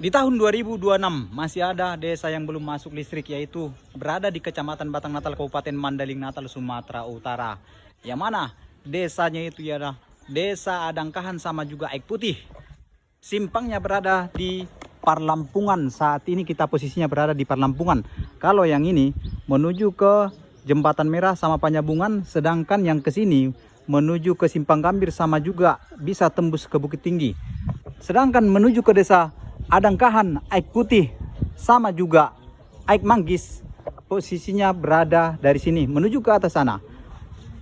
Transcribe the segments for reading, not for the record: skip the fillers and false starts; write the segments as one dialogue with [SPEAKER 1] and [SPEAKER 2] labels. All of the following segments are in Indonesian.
[SPEAKER 1] Di tahun 2026 masih ada desa yang belum masuk listrik, yaitu berada di Kecamatan Batang Natal, Kabupaten Mandailing Natal, Sumatera Utara. Yang mana desanya itu ya Desa Adangkahan sama juga Aik Putih. Simpangnya berada di Parlampungan. Saat ini kita posisinya berada di Parlampungan. Kalau yang ini menuju ke Jembatan Merah sama Panyabungan, sedangkan yang ke sini menuju ke Simpang Gambir sama juga bisa tembus ke Bukit Tinggi. Sedangkan menuju ke desa Adangkahan, Aik Putih sama juga Aik Manggis, posisinya berada dari sini menuju ke atas sana.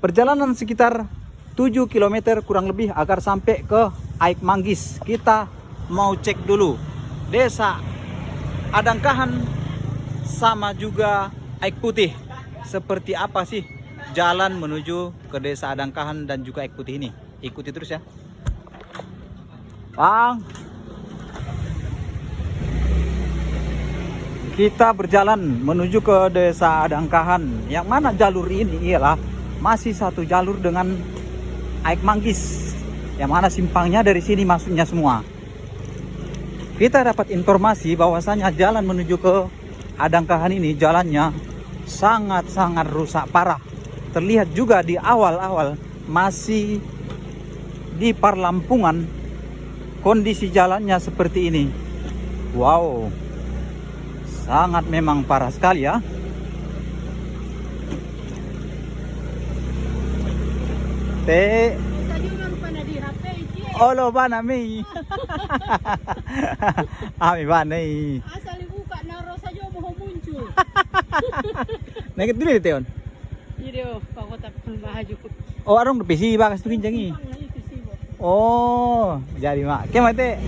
[SPEAKER 1] Perjalanan sekitar 7 km kurang lebih agar sampai ke Aik Manggis. Kita mau cek dulu desa Adangkahan sama juga Aik Putih, seperti apa sih jalan menuju ke desa Adangkahan dan juga Aik Putih ini. Ikuti terus ya Bang. Kita berjalan menuju ke desa Adangkahan, yang mana jalur ini ialah masih satu jalur dengan Aik Manggis, yang mana simpangnya dari sini masuknya semua. Kita dapat informasi bahwasanya jalan menuju ke Adangkahan ini jalannya sangat-sangat rusak parah. Terlihat juga di awal-awal masih di Parlampungan kondisi jalannya seperti ini. Wow, sangat memang parah sekali ya. Olo ba nami? Ami ba nai?
[SPEAKER 2] Asal buka naro saja mau muncul.
[SPEAKER 1] Nakit dulu ito yun.
[SPEAKER 2] Iyo, kau tak bahaju.
[SPEAKER 1] Oh, arong PC ba kas tukin jangi. Oh, jadi mak. Kemate?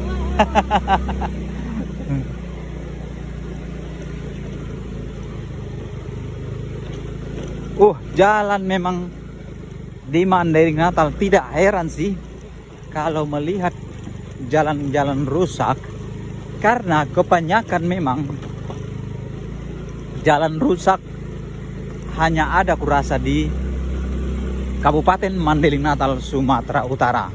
[SPEAKER 1] Jalan memang di Mandailing Natal. Tidak heran sih kalau melihat jalan-jalan rusak, karena kebanyakan memang jalan rusak hanya ada kurasa di Kabupaten Mandailing Natal, Sumatera Utara.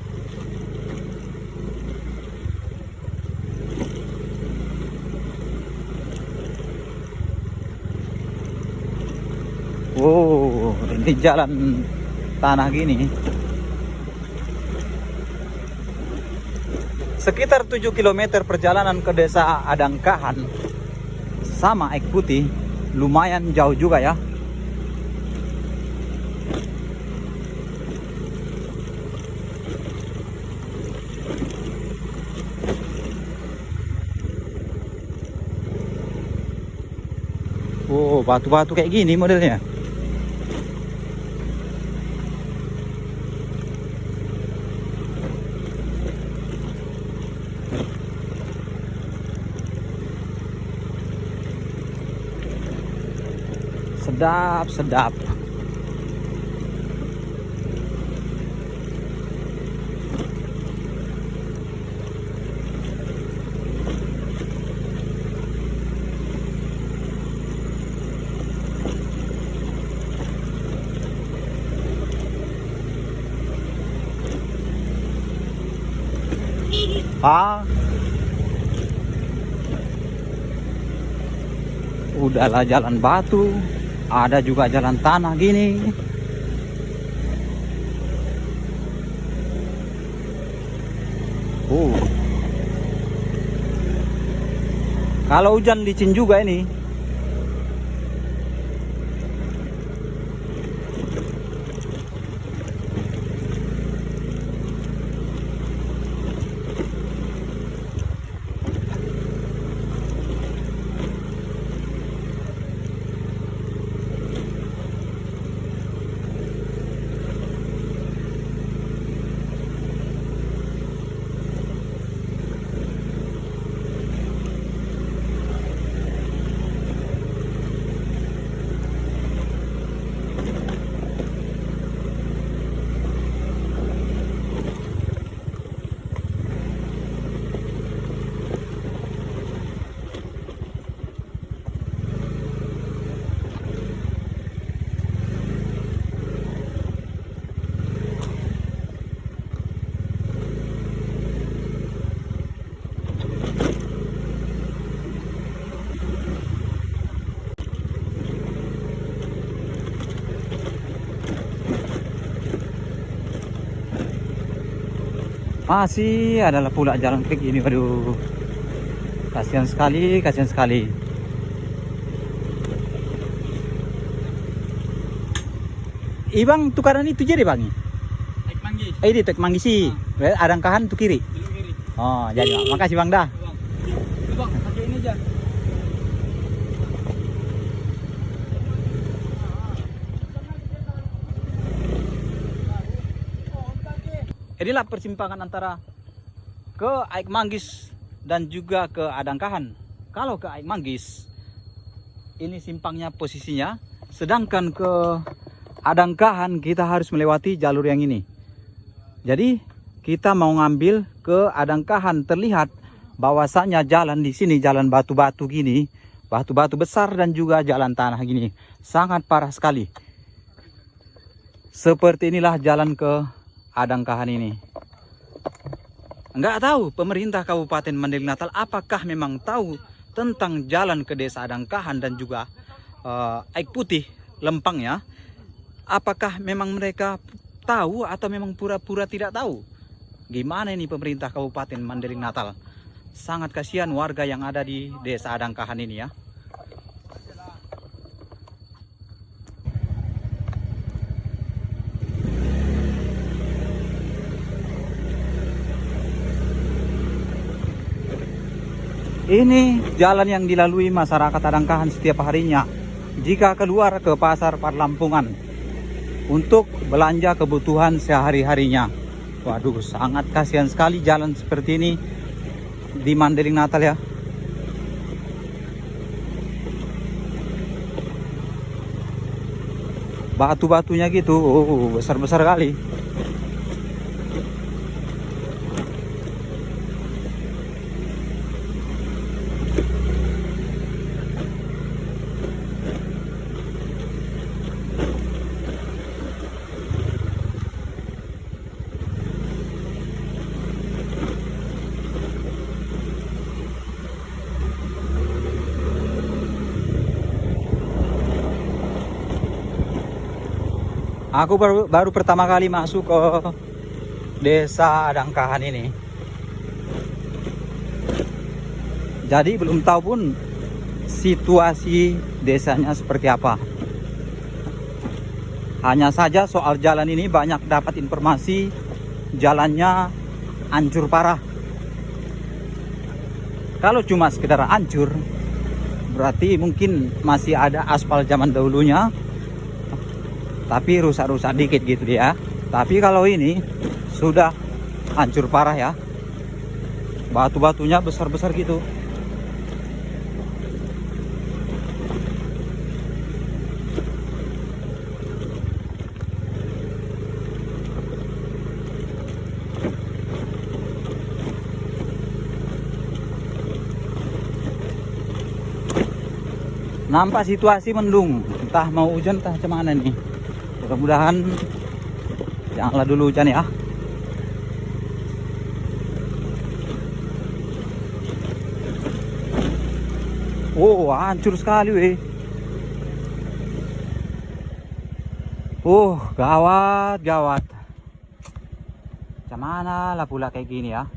[SPEAKER 1] Oh, ini jalan tanah gini. Sekitar 7 km perjalanan ke desa Adangkahan sama Aik Putih. Lumayan jauh juga ya. Oh, batu-batu kayak gini modelnya. Sedap. Udahlah jalan batu, ada juga jalan tanah gini. Kalau hujan licin juga ini. Masih adalah pula jalan kayak gini. Waduh. Kasihan sekali, kasihan sekali. Ibang tukaran itu jadi bang?
[SPEAKER 3] Naik manggis.
[SPEAKER 1] Ini tek manggisi. Adangkahan tuh kiri.
[SPEAKER 3] Belok kiri.
[SPEAKER 1] Oh, jadi Bang. Makasih Bang dah.
[SPEAKER 3] Bang. Bang, pakai ini aja.
[SPEAKER 1] Inilah persimpangan antara ke Aik Manggis dan juga ke Adangkahan. Kalau ke Aik Manggis, ini simpangnya posisinya, sedangkan ke Adangkahan kita harus melewati jalur yang ini. Jadi kita mau ngambil ke Adangkahan, terlihat bahwasanya jalan di sini jalan batu-batu gini, batu-batu besar dan juga jalan tanah gini, sangat parah sekali. Seperti inilah jalan ke Adangkahan ini. Enggak tahu pemerintah Kabupaten Mandailing Natal apakah memang tahu tentang jalan ke desa Adangkahan dan juga Aik Putih Lempang ya. Apakah memang mereka tahu atau memang pura-pura tidak tahu? Gimana ini pemerintah Kabupaten Mandailing Natal? Sangat kasihan warga yang ada di desa Adangkahan ini ya. Ini jalan yang dilalui masyarakat Adangkahan setiap harinya jika keluar ke pasar Parlampungan untuk belanja kebutuhan sehari-harinya. Waduh, sangat kasihan sekali jalan seperti ini di Mandailing Natal ya. Batu-batunya gitu, besar-besar kali. Aku baru pertama kali masuk ke desa Adangkahan ini. Jadi belum tahu pun situasi desanya seperti apa. Hanya saja soal jalan ini banyak dapat informasi jalannya hancur parah. Kalau cuma sekedar hancur, berarti mungkin masih ada aspal zaman dahulunya, tapi rusak-rusak dikit gitu dia. Tapi kalau ini sudah hancur parah ya. Batu-batunya besar-besar gitu. Nampak situasi mendung, entah mau hujan entah cuman nih. Mudah-mudahan janganlah dulu hujan ya. Oh, hancur sekali weh. Gawat, gawat. Macam mana lah pula kayak gini ya.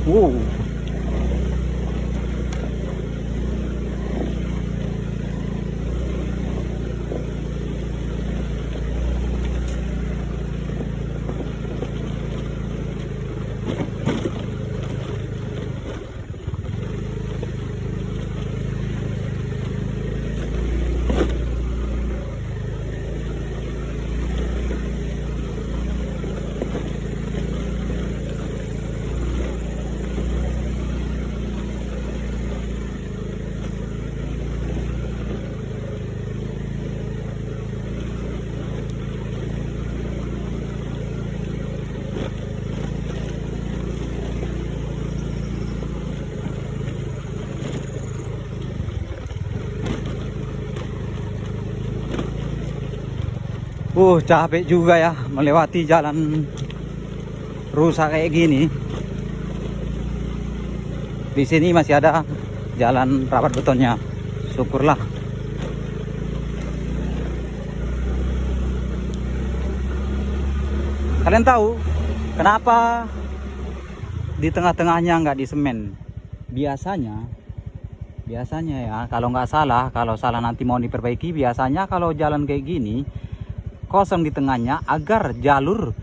[SPEAKER 1] Wow. Capek juga ya melewati jalan rusak kayak gini. Di sini masih ada jalan rapat betonnya. Syukurlah. Kalian tahu kenapa di tengah-tengahnya nggak di semen? Biasanya ya, kalau nggak salah, kalau salah nanti mau diperbaiki. Biasanya kalau jalan kayak gini kosong di tengahnya agar jalur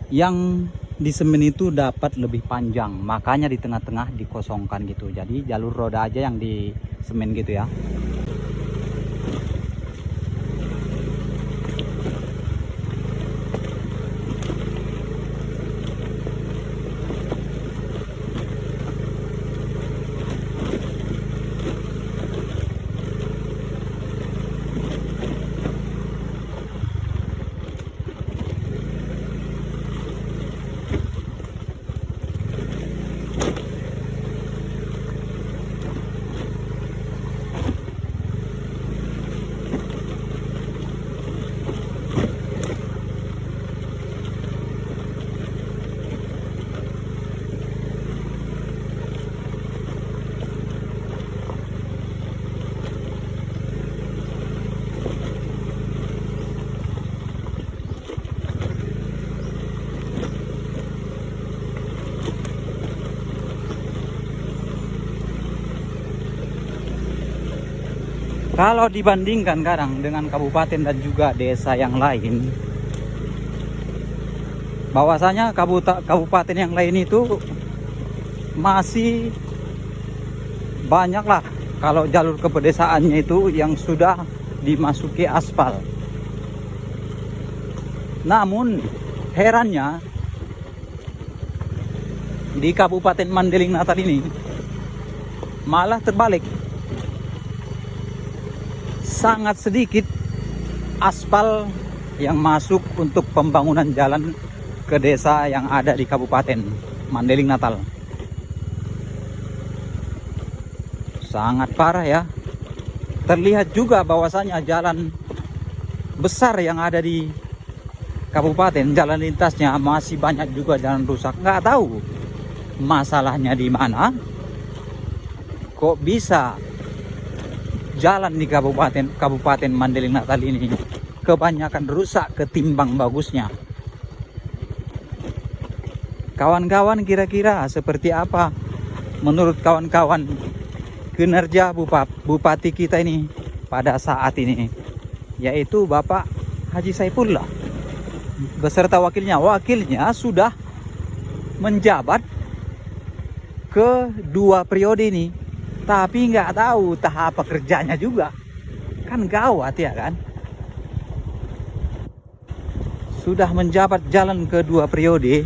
[SPEAKER 1] yang di semen itu dapat lebih panjang, makanya di tengah-tengah dikosongkan gitu. Jadi jalur roda aja yang di semen gitu ya. Kalau dibandingkan kadang dengan kabupaten dan juga desa yang lain, bahwasanya kabupaten yang lain itu masih banyak lah kalau jalur ke pedesaannya itu yang sudah dimasuki aspal. Namun herannya di Kabupaten Mandailing Natal ini malah terbalik. Sangat sedikit aspal yang masuk untuk pembangunan jalan ke desa yang ada di Kabupaten Mandailing Natal. Sangat parah ya. Terlihat juga bahwasanya jalan besar yang ada di kabupaten, jalan lintasnya masih banyak juga jalan rusak. Nggak tahu masalahnya di mana. Kok bisa jalan di Kabupaten Mandailing Natal ini kebanyakan rusak ketimbang bagusnya? Kawan-kawan, kira-kira seperti apa menurut kawan-kawan kinerja Bupati kita ini pada saat ini, yaitu Bapak Haji Saifullah beserta wakilnya. Wakilnya sudah menjabat ke 2 periode ini, tapi nggak tahu tahap pekerjanya juga. Kan gawat ya kan. Sudah menjabat jalan ke 2 periode.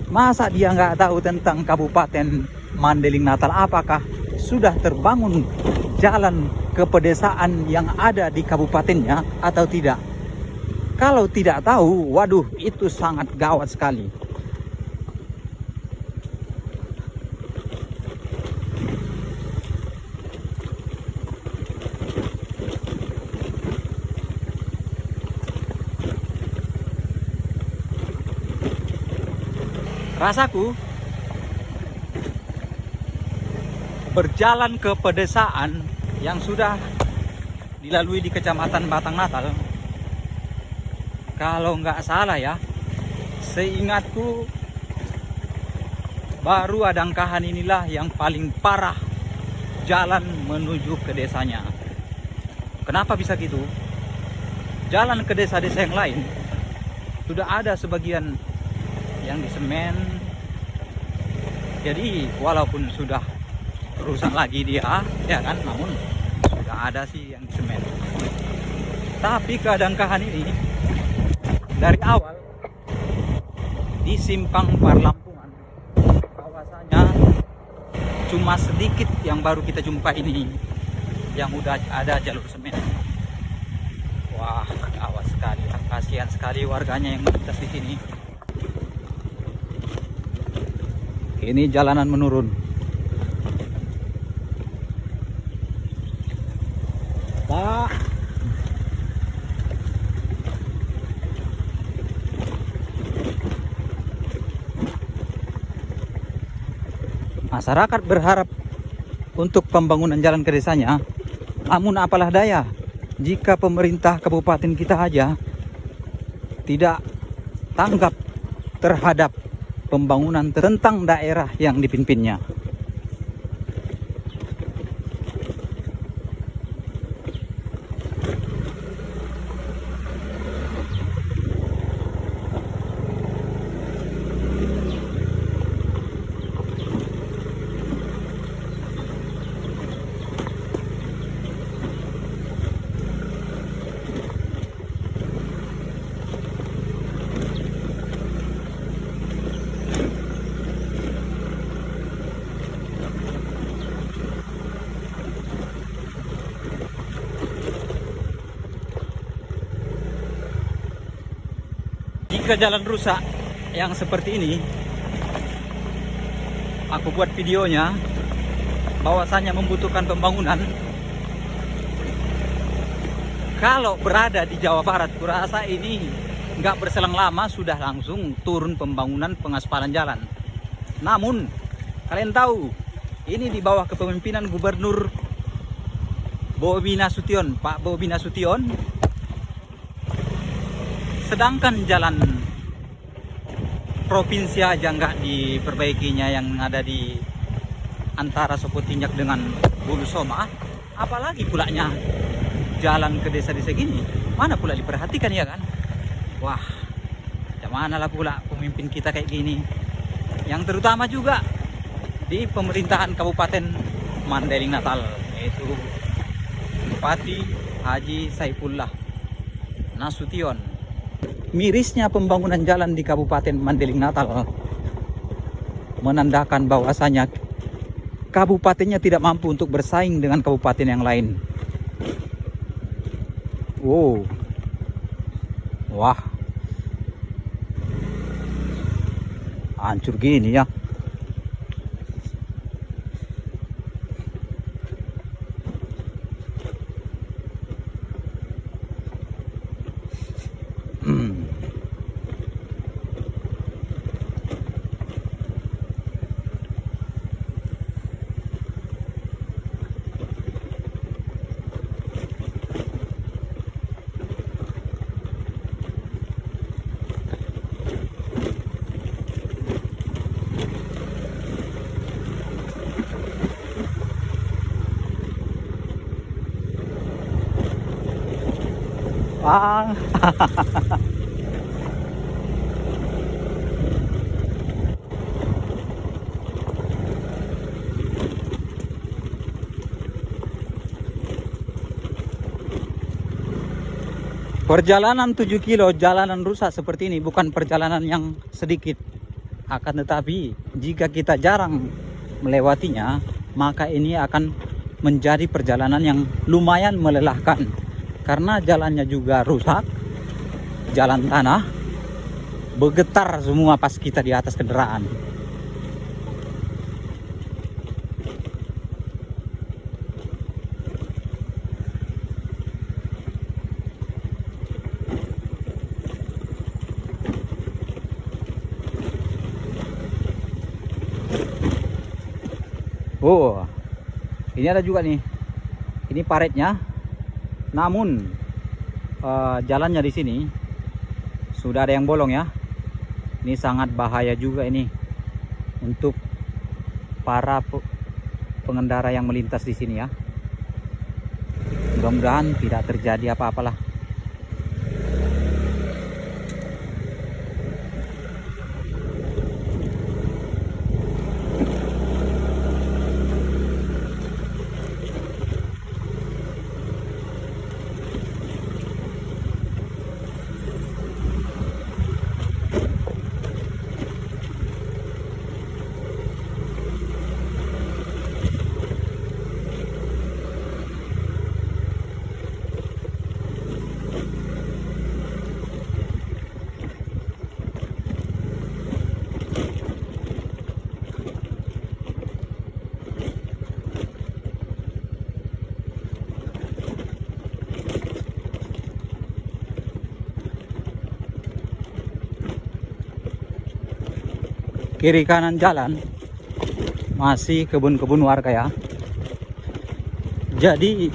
[SPEAKER 1] Masa dia nggak tahu tentang Kabupaten Mandailing Natal? Apakah sudah terbangun jalan ke pedesaan yang ada di kabupatennya atau tidak? Kalau tidak tahu, waduh, itu sangat gawat sekali. Rasaku berjalan ke pedesaan yang sudah dilalui di Kecamatan Batang Natal, kalau nggak salah ya, seingatku baru Adangkahan inilah yang paling parah jalan menuju ke desanya. Kenapa bisa gitu? Jalan ke desa-desa yang lain sudah ada sebagian yang di semen, jadi walaupun sudah rusak lagi dia ya kan, namun sudah ada sih yang di semen. Tapi ke Adangkahan ini dari awal di simpang Parlampungan, bahwasanya cuma sedikit yang baru kita jumpa ini yang udah ada jalur semen. Wah, awas sekali, kasihan sekali warganya yang melintas di sini. Ini jalanan menurun. Pak, Masyarakat berharap untuk pembangunan jalan ke desanya. Namun apalah daya, jika pemerintah kabupaten kita aja tidak tanggap terhadap pembangunan tentang daerah yang dipimpinnya. Jika jalan rusak yang seperti ini, aku buat videonya bahwasanya membutuhkan pembangunan. Kalau berada di Jawa Barat, kurasa ini nggak berselang lama sudah langsung turun pembangunan pengaspalan jalan. Namun kalian tahu, ini di bawah kepemimpinan Gubernur Bobi Nasution, Pak Bobi Nasution. Sedangkan jalan provinsi aja nggak diperbaikinya yang ada di antara Sopotinjak dengan Bulu Soma, apalagi pulanya jalan ke desa-desa gini, mana pula diperhatikan ya kan? Wah, mana lah pula pemimpin kita kayak gini, yang terutama juga di pemerintahan Kabupaten Mandailing Natal, yaitu Bupati Haji Saifullah Nasution. Mirisnya pembangunan jalan di Kabupaten Mandailing Natal menandakan bahwasanya kabupatennya tidak mampu untuk bersaing dengan kabupaten yang lain. Wow. Wah. Hancur gini ya. Ah. Perjalanan 7 kilo jalanan rusak seperti ini bukan perjalanan yang sedikit. Akan tetapi jika kita jarang melewatinya, maka ini akan menjadi perjalanan yang lumayan melelahkan. Karena jalannya juga rusak, jalan tanah, bergetar semua pas kita di atas kendaraan. Oh, ini ada juga nih, ini paretnya. Namun jalannya di sini sudah ada yang bolong ya. Ini sangat bahaya juga ini untuk para pengendara yang melintas di sini ya. Mudah-mudahan tidak terjadi apa-apalah. Kiri kanan jalan masih kebun-kebun warga ya. Jadi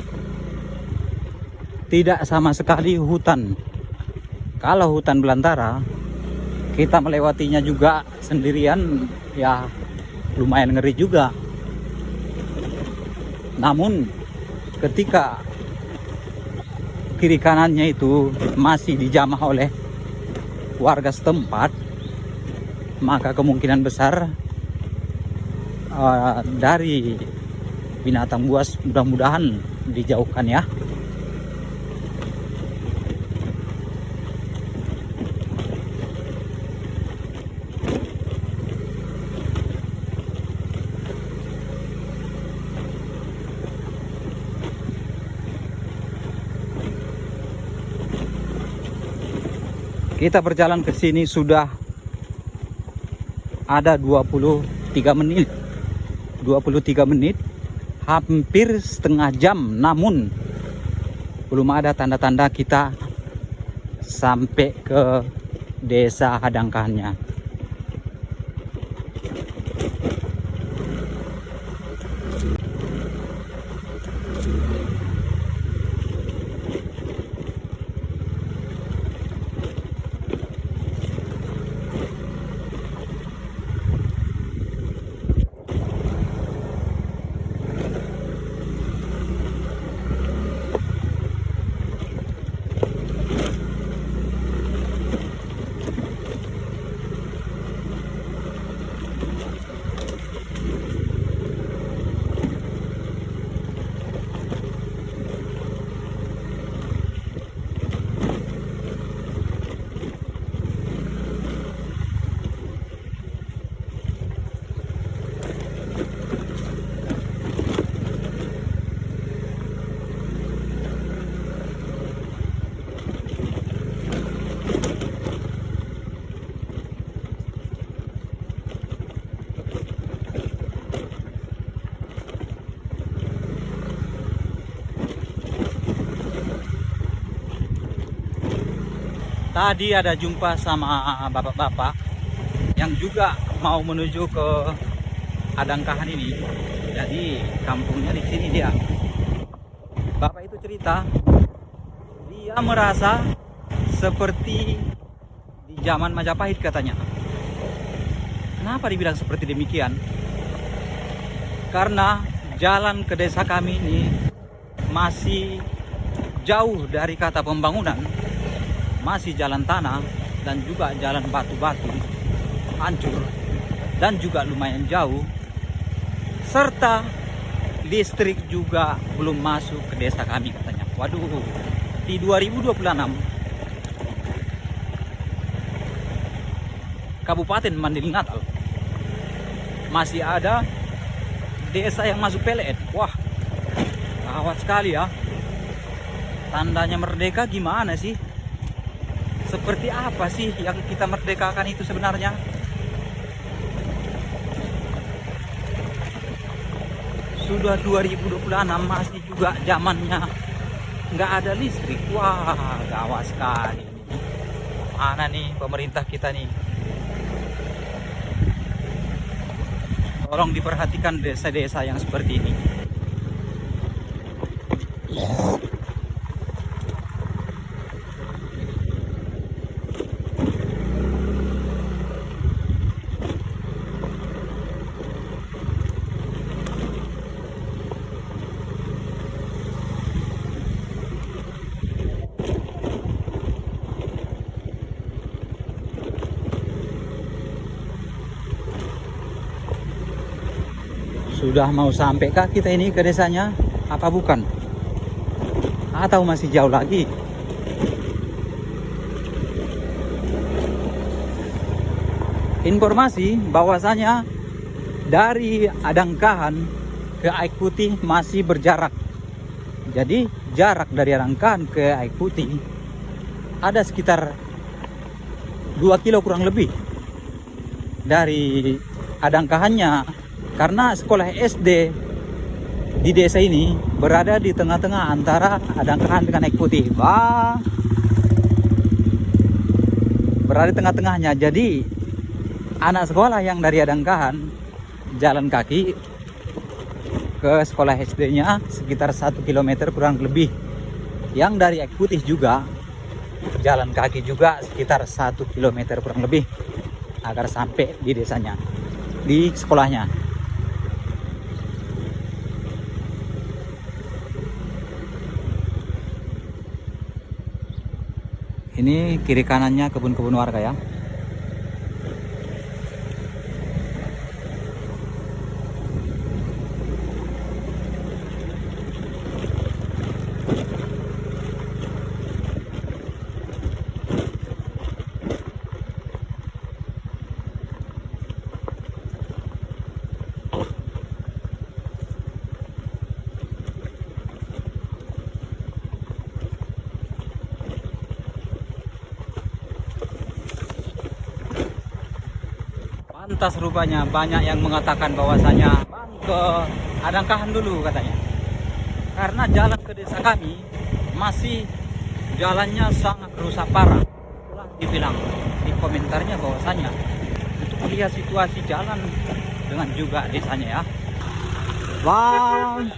[SPEAKER 1] tidak sama sekali hutan. Kalau hutan belantara kita melewatinya juga sendirian ya lumayan ngeri juga. Namun ketika kiri kanannya itu masih dijamah oleh warga setempat, maka kemungkinan besar dari binatang buas mudah-mudahan dijauhkan ya. Kita berjalan ke sini sudah ada 23 menit. 23 menit, hampir setengah jam, namun belum ada tanda-tanda kita sampai ke desa Hadangkahannya. Tadi ada jumpa sama bapak-bapak yang juga mau menuju ke Hadangkahan ini. Jadi kampungnya di sini dia. Bapak itu cerita, dia merasa seperti di zaman Majapahit katanya. Kenapa dibilang seperti demikian? Karena jalan ke desa kami ini masih jauh dari kata pembangunan. Masih jalan tanah dan juga jalan batu-batu hancur dan juga lumayan jauh, serta listrik juga belum masuk ke desa kami katanya. Waduh, di 2026 Kabupaten Mandailing Natal masih ada desa yang masuk PLN. Wah, gawat sekali ya. Tandanya merdeka gimana sih? Seperti apa sih yang kita merdekakan itu sebenarnya? Sudah 2026 masih juga zamannya nggak ada listrik. Wah, gawat sekali. Mana nih pemerintah kita nih? Tolong diperhatikan desa-desa yang seperti ini. Sudah mau sampai kah kita ini ke desanya? Apa bukan? Atau masih jauh lagi? Informasi bahwasanya dari Hadangkahan ke Aik Putih masih berjarak. Jadi jarak dari Hadangkahan ke Aik Putih ada sekitar 2 kilo kurang lebih. Dari Hadangkahannya, karena sekolah SD di desa ini berada di tengah-tengah antara Hadangkahan dengan Aik Putih. Wah, berada di tengah-tengahnya. Jadi anak sekolah yang dari Hadangkahan jalan kaki ke sekolah SD-nya sekitar 1 km kurang lebih. Yang dari Aik Putih juga jalan kaki juga sekitar 1 km kurang lebih agar sampai di desanya, di sekolahnya. Ini kiri kanannya kebun-kebun warga ya. Pantas rupanya banyak yang mengatakan bahwasanya Bang ke Adangkahan dulu katanya. Karena jalan ke desa kami masih jalannya sangat rusak parah. Itulah dibilang di komentarnya bahwasanya untuk melihat situasi jalan dengan juga desanya ya. Bang.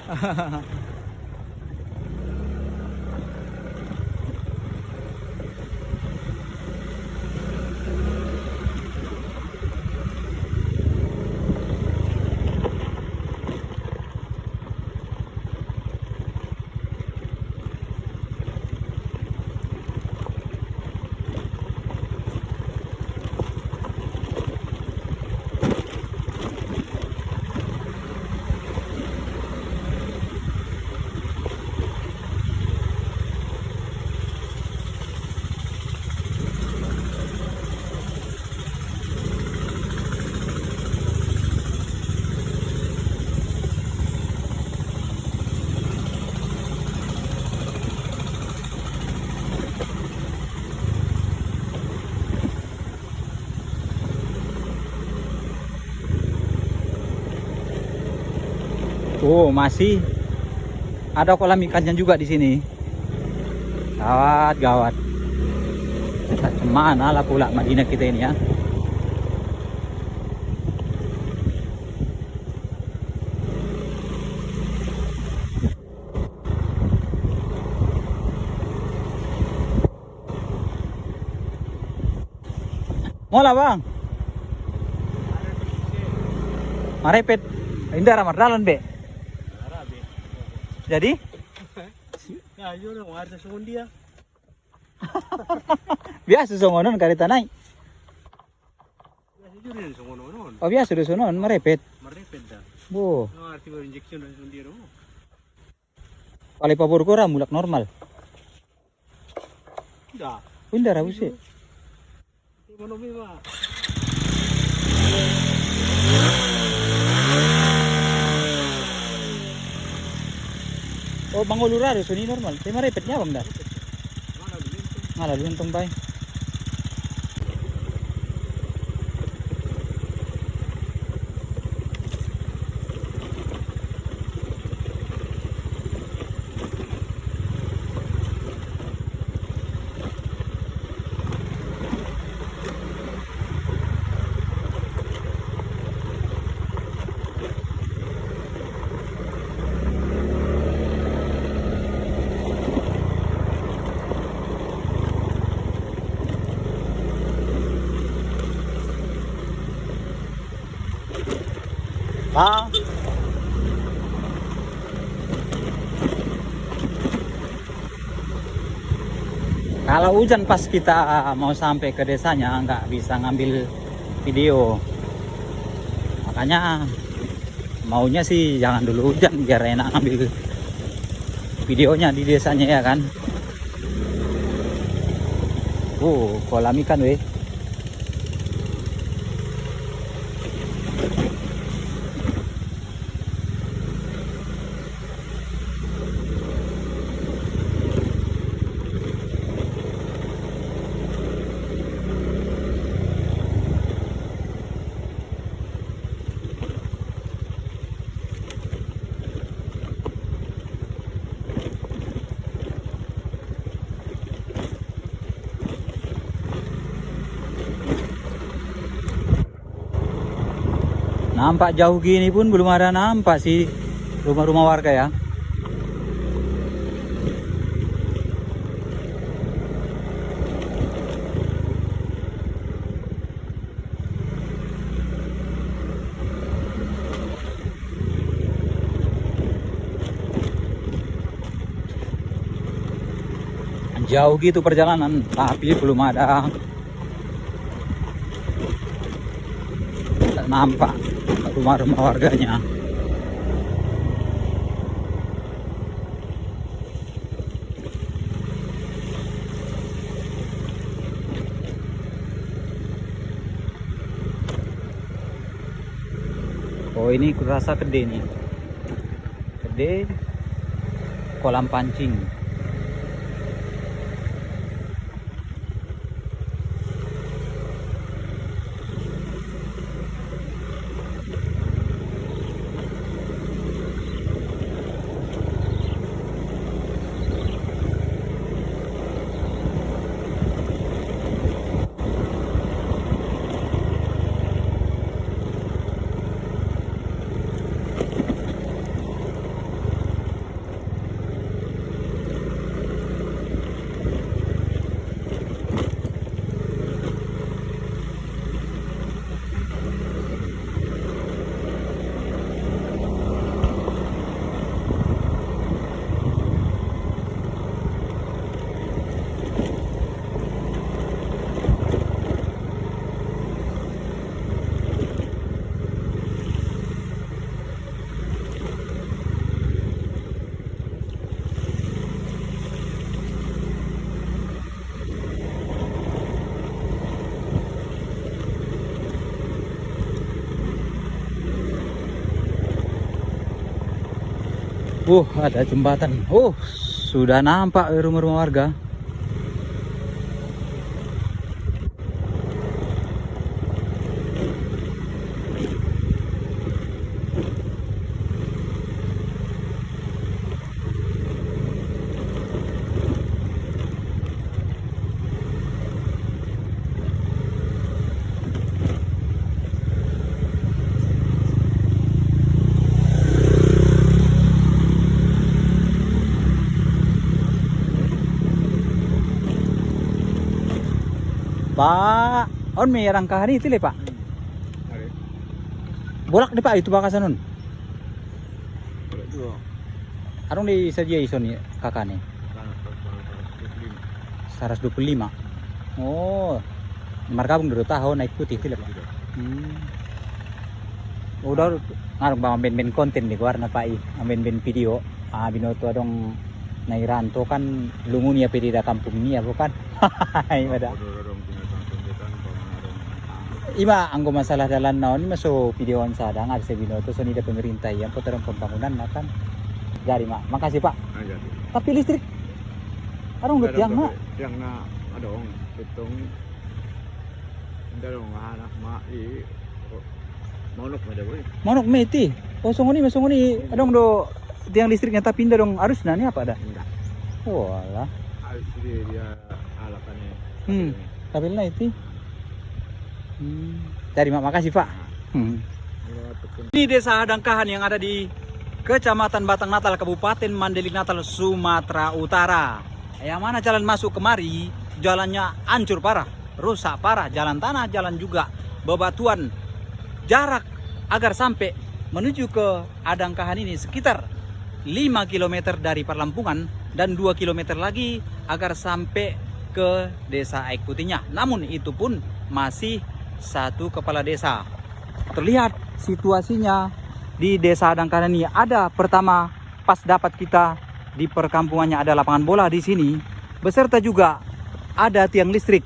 [SPEAKER 1] Oh, masih ada kolam ikannya juga di sini. Gawat, gawat. Kemana lah pula Madinah kita ini ya? Mola bang. Marepet. Indah ramar dalan be. Jadi?
[SPEAKER 3] Ya, yun ang warta sa dia.
[SPEAKER 1] Biasa songonon kali tanay.
[SPEAKER 3] Ya, yun rin sa noon.
[SPEAKER 1] Oh biasa do sonon marepet.
[SPEAKER 3] Marepet da.
[SPEAKER 1] Bo,
[SPEAKER 3] No, arti mo injection na sa dia ro.
[SPEAKER 1] kali pabor ko ra mulak normal.
[SPEAKER 3] Da.
[SPEAKER 1] Indah ra busi.
[SPEAKER 3] Di mo no ba?
[SPEAKER 1] Oh bangulura do suni normal. Tay marepetnya bang da.
[SPEAKER 3] Mana dulu?
[SPEAKER 1] Ngalah luntong bay. Bang. Kalau hujan pas kita mau sampai ke desanya nggak bisa ngambil video. Makanya maunya sih jangan dulu hujan biar enak ngambil videonya di desanya ya kan. Kolam ikan weh. Nampak jauh gini pun belum ada nampak sih rumah-rumah warga ya. Jauh gitu perjalanan, tapi belum ada. Tak nampak rumah-rumah warganya. Oh ini kurasa Kede nih. Kede kolam pancing. Ada jembatan. Sudah nampak rumah-rumah warga. Pak, on may rangkahan itu le Pak.
[SPEAKER 3] Hari.
[SPEAKER 1] Bolak di Pak itu bakasan on.
[SPEAKER 3] Boleh juga.
[SPEAKER 1] Arong di saja ison kakane.
[SPEAKER 3] Tanah
[SPEAKER 1] 125. Oh. Markabung 2 tahun naik putih itu le Pak. Udah ngarong ba ben konten di warna Pak i. Ben video. Binoto adong nairanto kan lungun ya pedi da kampung niya bukan. Hai pada. Iba anggo masalah dalan naon maso videoan sadang ada Binoto so nida pemerintah yang poterong pembangunan makan. Jadi mak, makasih Pak.
[SPEAKER 3] Jadi.
[SPEAKER 1] Tapi listrik arong lut yang mak.
[SPEAKER 3] Yang na adong itong dalong anak ma i monok na daw.
[SPEAKER 1] Monok meti. Songoni adong do tiang listriknya tapi pindah dong arusna ni apa ada?
[SPEAKER 3] Enggak.
[SPEAKER 1] Oh alah.
[SPEAKER 3] Asli dia alakannya.
[SPEAKER 1] Kabil na itu. Jadi mak makasih Pak. Ini desa Hadangkahan yang ada di Kecamatan Batang Natal, Kabupaten Mandailing Natal, Sumatera Utara. Yang mana jalan masuk kemari, jalannya hancur parah, rusak parah, jalan tanah, jalan juga bebatuan. Jarak agar sampai menuju ke Hadangkahan ini sekitar 5 km dari perlampungan dan 2 km lagi agar sampai ke desa Aik Putihnya. Namun itu pun masih satu kepala desa. Terlihat situasinya di desa Hadangkahan ini. Ada pertama pas dapat kita di perkampungannya ada lapangan bola di sini, beserta juga ada tiang listrik.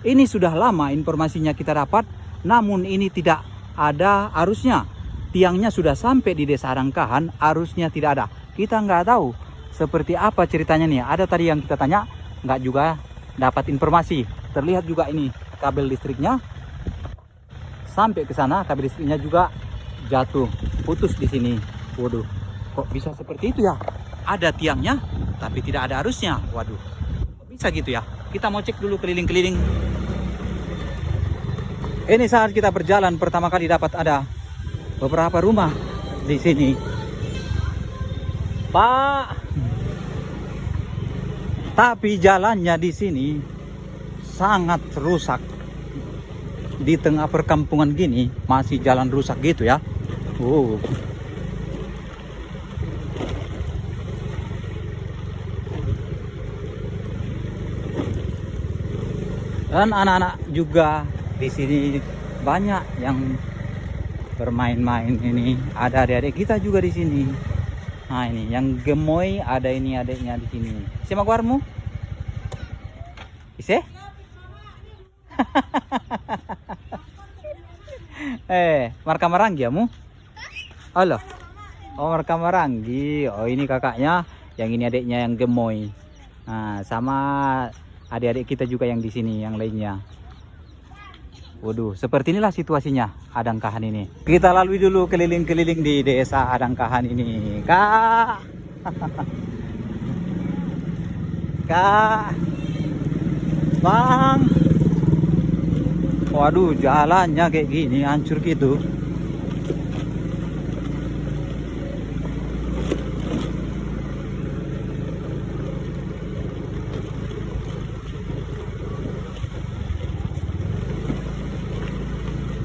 [SPEAKER 1] Ini sudah lama informasinya kita dapat, namun ini tidak ada arusnya. Tiangnya sudah sampai di desa Hadangkahan, arusnya tidak ada. Kita nggak tahu seperti apa ceritanya nih. Ada tadi yang kita tanya, nggak juga dapat informasi. Terlihat juga ini kabel listriknya sampai ke sana, kabel listriknya juga jatuh, putus di sini. Waduh, kok bisa seperti itu ya? Ada tiangnya, tapi tidak ada arusnya. Waduh, kok bisa gitu ya? Kita mau cek dulu keliling-keliling. Ini saat kita berjalan pertama kali dapat ada beberapa rumah di sini. Pak, tapi jalannya di sini sangat rusak. Di tengah perkampungan gini masih jalan rusak gitu ya. Dan anak-anak juga di sini banyak yang bermain-main ini. Ada adik-adik kita juga di sini. Nah ini yang gemoy, ada ini adiknya di sini. Siapa keluarmu? Ise? Marka Maranggi kamu? Halo. Oh, Marka Maranggi. Oh, ini kakaknya, yang ini adiknya yang gemoy. Nah, sama adik-adik kita juga yang di sini, yang lainnya. Waduh, seperti inilah situasinya Adangkahan ini. Kita lalui dulu keliling-keliling di desa Adangkahan ini. Kak. Kak. Bang. Waduh, jalannya kayak gini, hancur gitu.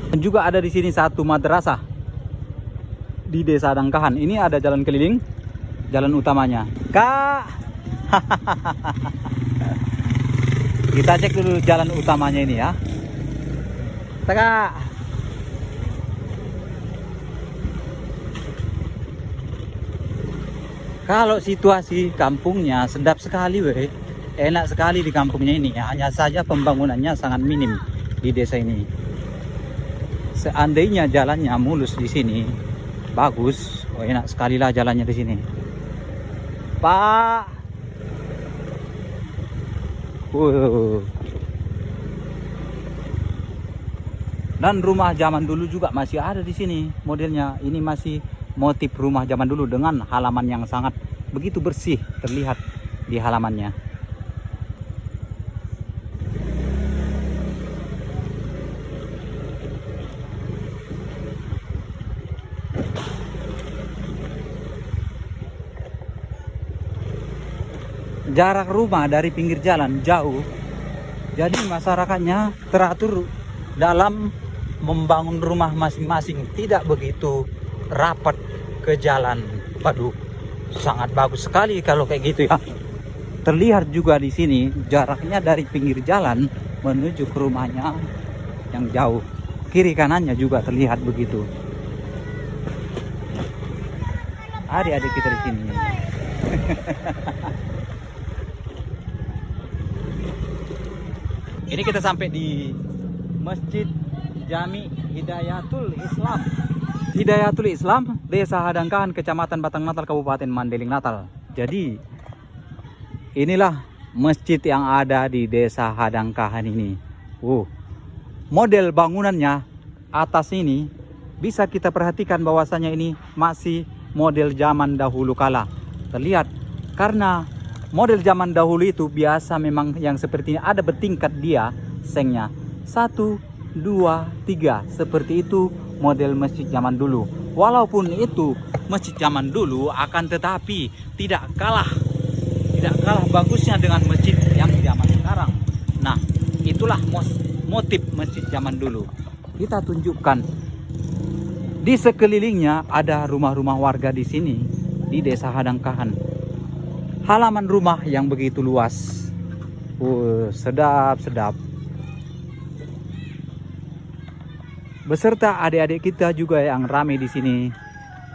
[SPEAKER 1] Dan juga ada di sini satu madrasah di desa Adangkahan. Ini ada jalan keliling, jalan utamanya. Kak. Kita cek dulu jalan utamanya ini ya. Kak. Kalau situasi kampungnya sedap sekali weh. Enak sekali di kampungnya ini. Hanya saja pembangunannya sangat minim di desa ini. Seandainya jalannya mulus di sini, bagus. Oh, enak sekali lah jalannya di sini. Pak. Dan rumah zaman dulu juga masih ada di sini modelnya. Ini masih motif rumah zaman dulu dengan halaman yang sangat begitu bersih terlihat di halamannya. Jarak rumah dari pinggir jalan jauh. Jadi masyarakatnya teratur dalam membangun rumah masing-masing, tidak begitu rapat ke jalan. Waduh, sangat bagus sekali kalau kayak gitu ya. Terlihat juga di sini jaraknya dari pinggir jalan menuju ke rumahnya yang jauh. Kiri kanannya juga terlihat begitu. Adik-adik kita di sini. Ini kita sampai di Masjid Jami Hidayatul Islam. Hidayatul Islam, Desa Adangkahan, Kecamatan Batang Natal, Kabupaten Mandailing Natal. Jadi inilah masjid yang ada di Desa Adangkahan ini. Model bangunannya atas ini bisa kita perhatikan bahwasanya ini masih model zaman dahulu kala. Terlihat karena model zaman dahulu itu biasa memang yang seperti ini, ada bertingkat dia sengnya. 1, 2, 3. Seperti itu model masjid zaman dulu. Walaupun itu masjid zaman dulu, akan tetapi tidak kalah bagusnya dengan masjid yang zaman sekarang. Nah, itulah motif masjid zaman dulu. Kita tunjukkan di sekelilingnya ada rumah-rumah warga di sini di Desa Adangkahan. Halaman rumah yang begitu luas. Sedap-sedap. Beserta adik-adik kita juga yang ramai di sini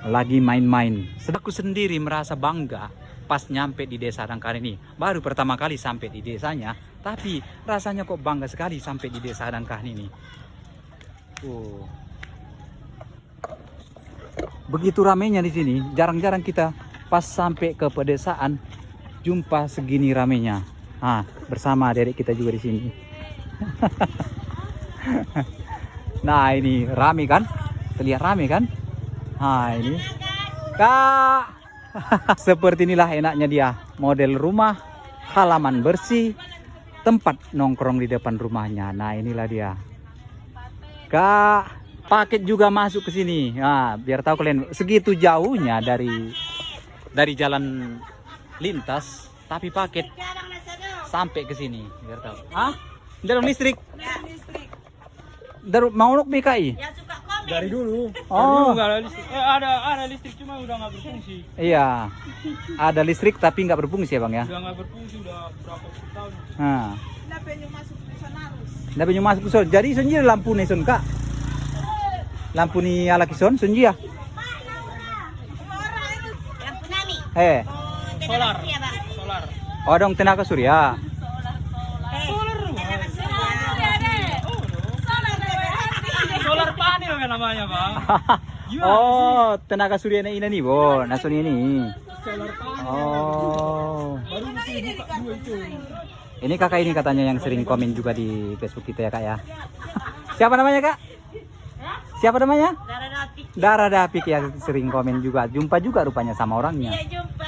[SPEAKER 1] lagi main-main. Aku sendiri merasa bangga pas nyampe di Desa Adangkahan ini. Baru pertama kali sampai di desanya, tapi rasanya kok bangga sekali sampai di Desa Adangkahan ini. Begitu ramainya di sini, jarang-jarang kita pas sampai ke pedesaan jumpa segini ramainya. Bersama adik-adik kita juga di sini. Nah, ini rame kan? Terlihat rame kan? Ini Kak. Seperti inilah enaknya dia. Model rumah, halaman bersih, tempat nongkrong di depan rumahnya. Nah, inilah dia. Kak. paket juga masuk ke sini. Nah, biar tahu kalian segitu jauhnya dari jalan lintas, tapi paket sampai ke sini. Biar tahu. Ah, dalam listrik. Dari mau BKI?
[SPEAKER 3] Dari dulu.
[SPEAKER 1] Oh,
[SPEAKER 3] Nggak ada listrik. Ada listrik cuma udah nggak berfungsi.
[SPEAKER 1] iya. Ada listrik tapi nggak berfungsi ya bang ya?
[SPEAKER 3] Udah nggak berfungsi udah berapa puluh tahun.
[SPEAKER 1] Nah. Nggak penyu masuk ke son. Jadi sunji lampu nih son kak. Lampu nih ala kison sunji ya.
[SPEAKER 4] Lampu nami.
[SPEAKER 3] Solar.
[SPEAKER 4] Ya, Bang.
[SPEAKER 3] Solar.
[SPEAKER 1] Oh dong tenaga surya.
[SPEAKER 3] Solar panel kan namanya bang.
[SPEAKER 1] Oh tenaga surya ini nih bo. Nasun ini.
[SPEAKER 3] Solar panel.
[SPEAKER 1] Oh.
[SPEAKER 3] Baru buka dua itu.
[SPEAKER 1] Ini kakak ini katanya yang sering komen juga di Facebook kita ya kak ya. Siapa namanya kak? Siapa namanya?
[SPEAKER 4] Darah rapi.
[SPEAKER 1] Darah Dapik yang sering komen juga. Jumpa juga rupanya sama orangnya.
[SPEAKER 4] Iya jumpa.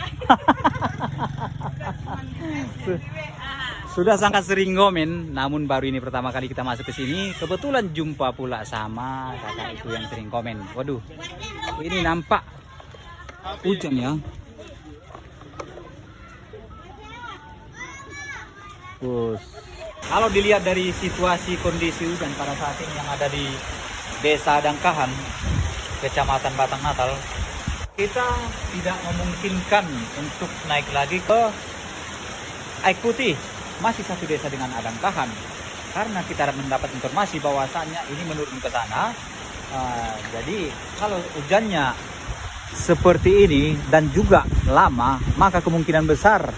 [SPEAKER 1] Sudah sangat sering komen, namun baru ini pertama kali kita masuk ke sini. Kebetulan jumpa pula sama kakak itu yang sering komen. Waduh, ini nampak hujan ya. Terus, kalau dilihat dari situasi kondisi hujan pada saat ini yang ada di Desa Dangkahan, Kecamatan Batang Natal, kita tidak memungkinkan untuk naik lagi ke Aik Putih, masih satu desa dengan Adangkahan, karena kita mendapat informasi bahwasannya ini menurun ke sana. Jadi kalau hujannya seperti ini dan juga lama, maka kemungkinan besar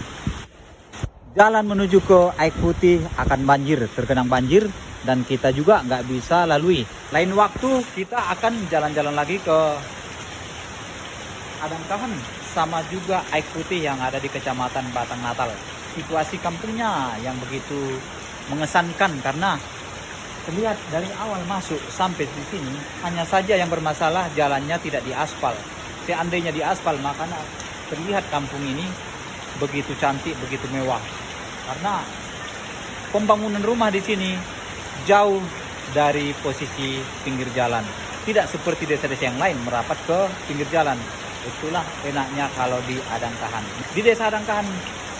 [SPEAKER 1] jalan menuju ke Aik Putih akan banjir, tergenang banjir, dan kita juga nggak bisa lalui. Lain waktu kita akan jalan-jalan lagi ke Adangkahan sama juga Aik Putih yang ada di Kecamatan Batang Natal. Situasi kampungnya yang begitu mengesankan karena terlihat dari awal masuk sampai di sini hanya saja yang bermasalah jalannya tidak diaspal. Seandainya diaspal maka terlihat kampung ini begitu cantik, begitu mewah. Karena pembangunan rumah di sini jauh dari posisi pinggir jalan. Tidak seperti desa-desa yang lain merapat ke pinggir jalan. Itulah enaknya kalau di Adangkahan. Di Desa Adangkahan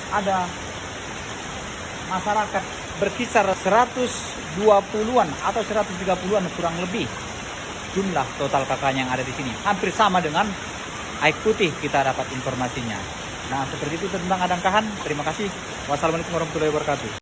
[SPEAKER 1] ada masyarakat berkisar 120-an atau 130-an kurang lebih jumlah total kakaknya yang ada di sini. Hampir sama dengan Aik Putih kita dapat informasinya. Nah, seperti itu tentang Adangkahan. Terima kasih. Wassalamualaikum warahmatullahi wabarakatuh.